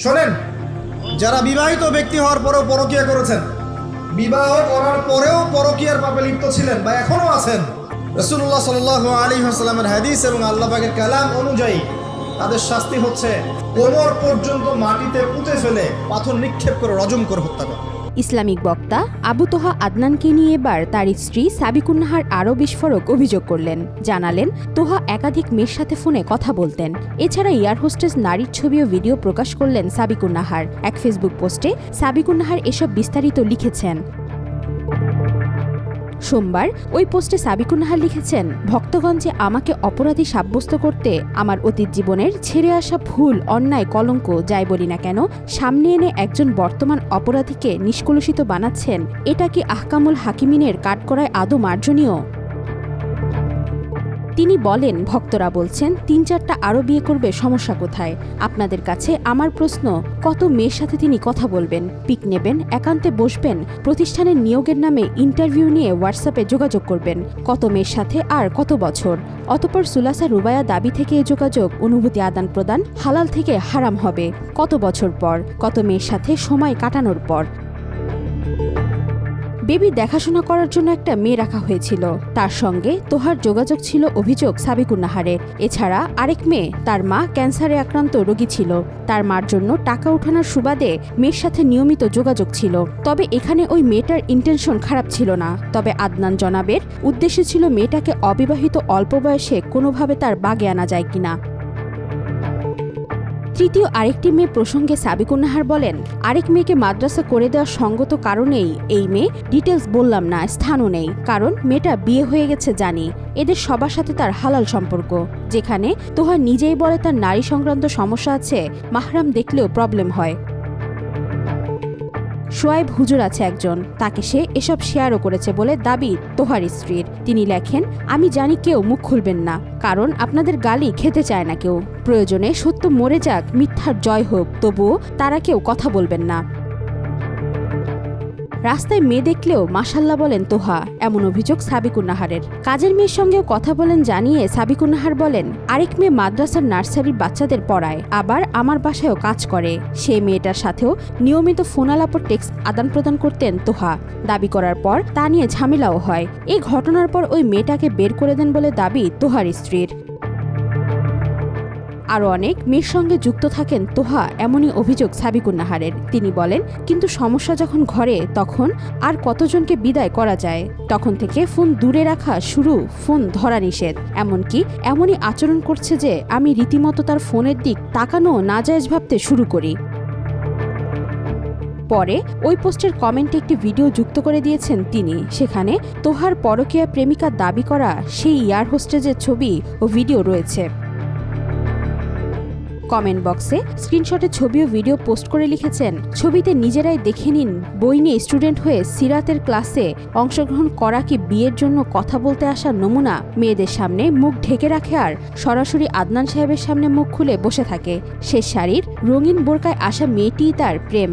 শোনেন, যারা বিবাহিত ব্যক্তি হওয়ার পরেও পরকীয়া করেছেন, বিবাহ করার পরেও পরকীয়ার পাপে লিপ্ত ছিলেন বা এখনো আছেন, রাসূলুল্লাহ সাল্লাল্লাহু আলাইহি ওয়াসাল্লামের হাদিস এবং আল্লাহ পাকের কালাম অনুযায়ী তাদের শাস্তি হচ্ছে কোমর পর্যন্ত মাটিতে পুঁতে ফেলে পাথর নিক্ষেপ করে রজম করে হত্যা করা। ইসলামিক বক্তা আবু তোহা আদনানকে নিয়ে এবার তার স্ত্রী সাবিকুন নাহার আরও বিস্ফোরক অভিযোগ করলেন। জানালেন, তোহা একাধিক মেয়ের সাথে ফোনে কথা বলতেন। এছাড়া এয়ার হোস্টেস নারীর ছবি ও ভিডিও প্রকাশ করলেন সাবিকুন নাহার। এক ফেসবুক পোস্টে সাবিকুন নাহার এসব বিস্তারিত লিখেছেন। সোমবার ওই পোস্টে সাবিকুন নাহার লিখেছেন, ভক্তগঞ্জে আমাকে অপরাধী সাব্যস্ত করতে আমার অতীত জীবনের ছেড়ে আসা ভুল, অন্যায়, কলঙ্ক যাই বলি না কেন সামনে এনে একজন বর্তমান অপরাধীকে নিষ্কলুষিত বানাচ্ছেন। এটা কি আহকামুল হাকিমিনের কাঠগড়ায় আদৌ মার্জনীয়? তিনি বলেন, ভক্তরা বলছেন ৩-৪টা আরও বিয়ে করবে, সমস্যা কোথায়? আপনাদের কাছে আমার প্রশ্ন, কত মেয়ের সাথে তিনি কথা বলবেন, পিক নেবেন, একান্তে বসবেন, প্রতিষ্ঠানের নিয়োগের নামে ইন্টারভিউ নিয়ে হোয়াটসঅ্যাপে যোগাযোগ করবেন, কত মেয়ের সাথে আর কত বছর? অতঃপর সুলাসা রুবায়া দাবি থেকে এ যোগাযোগ, অনুভূতি আদান প্রদান হালাল থেকে হারাম হবে কত বছর পর, কত মেয়ের সাথে সময় কাটানোর পর? বেবি দেখাশোনা করার জন্য একটা মেয়ে রাখা হয়েছিল, তার সঙ্গে তোহার যোগাযোগ ছিল অভিযোগ সাবিকুন নাহারের। এছাড়া আরেক মেয়ে, তার মা ক্যান্সারে আক্রান্ত রোগী ছিল, তার মার জন্য টাকা উঠানোর সুবাদে মেয়ের সাথে নিয়মিত যোগাযোগ ছিল। তবে এখানে ওই মেয়েটার ইন্টেনশন খারাপ ছিল না, তবে আদনান জনাবের উদ্দেশ্য ছিল মেয়েটাকে অবিবাহিত অল্প বয়সে কোনোভাবে তার বাগে আনা যায় কিনা। তৃতীয় আরেকটি মেয়ে প্রসঙ্গে সাবিকুন নাহার বলেন, আরেক মেয়েকে মাদ্রাসা করে দেওয়ার সঙ্গত কারণেই এই মেয়ে, ডিটেলস বললাম না, স্থানও নেই, কারণ মেয়েটা বিয়ে হয়ে গেছে জানি। এদের সবার সাথে তার হালাল সম্পর্ক, যেখানে তোহা নিজেই বলে তার নারী সংক্রান্ত সমস্যা আছে, মাহরাম দেখলেও প্রবলেম হয়। শোয়েব হুজুর আছে একজন, তাকে সে এসব শেয়ারও করেছে বলে দাবি তোহার স্ত্রীর। তিনি লেখেন, আমি জানি কেউ মুখ খুলবেন না, কারণ আপনাদের গালি খেতে চায় না কেউ। প্রয়োজনে সত্য মরে যাক, মিথ্যার জয় হোক, তবুও তারা কেউ কথা বলবেন না। রাস্তায় মেয়ে দেখলেও মাশাল্লাহ বলেন তোহা, এমন অভিযোগ সাবিকুন নাহারের। কাজের মেয়ের সঙ্গেও কথা বলেন জানিয়ে সাবিকুন নাহার বলেন, আরেক মেয়ে মাদ্রাসার নার্সারির বাচ্চাদের পড়ায়, আবার আমার বাসায়ও কাজ করে। সেই মেয়েটার সাথেও নিয়মিত ফোনালাপ ও টেক্সট আদান প্রদান করতেন তোহা। দাবি করার পর তা নিয়ে ঝামেলাও হয়। এই ঘটনার পর ওই মেয়েটাকে বের করে দেন বলে দাবি তোহার স্ত্রীর। আরও অনেক মেয়ের সঙ্গে যুক্ত থাকেন তোহা, এমনই অভিযোগ সাবিকুন নাহারের। তিনি বলেন, কিন্তু সমস্যা যখন ঘরে, তখন আর কতজনকে বিদায় করা যায়? তখন থেকে ফোন দূরে রাখা শুরু, ফোন ধরা নিষেধ। এমনকি এমনই আচরণ করছে যে আমি রীতিমতো তার ফোনের দিক তাকানো নাজায়েজ ভাবতে শুরু করি। পরে ওই পোস্টের কমেন্টে একটি ভিডিও যুক্ত করে দিয়েছেন তিনি। সেখানে তোহার পরকীয়া প্রেমিকা দাবি করা সেই এয়ার হোস্টেজের ছবি ও ভিডিও রয়েছে। কমেন্ট বক্সে স্ক্রিনশটে ছবি ও ভিডিও পোস্ট করে লিখেছেন, ছবিতে নিজেরাই দেখে নিন, বই নিয়ে স্টুডেন্ট হয়ে সিরাতের ক্লাসে অংশগ্রহণ করা কি বিয়ের জন্য কথা বলতে আসার নমুনা? মেয়েদের সামনে মুখ ঢেকে রাখে আর সরাসরি আদনান সাহেবের সামনে মুখ খুলে বসে থাকে। শেষ সারির রঙিন বোরকায় আসা মেয়েটিই তার প্রেম।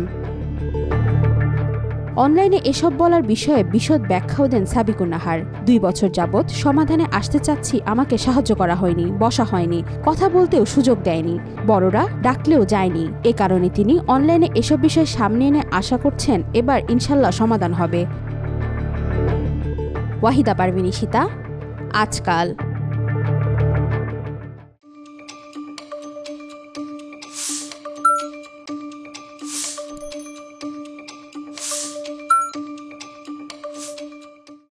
অনলাইনে এসব বলার বিষয়ে বিশদ ব্যাখ্যাও দেন সাবিকুন নাহার। 2 বছর যাবৎ সমাধানে আসতে চাচ্ছি, আমাকে সাহায্য করা হয়নি, বসা হয়নি, কথা বলতেও সুযোগ দেয়নি, বড়রা ডাকলেও যায়নি। এ কারণে তিনি অনলাইনে এসব বিষয় সামনে এনে আশা করছেন এবার ইনশাল্লাহ সমাধান হবে। ওয়াহিদা পারভিন ঈশিতা, আজকাল।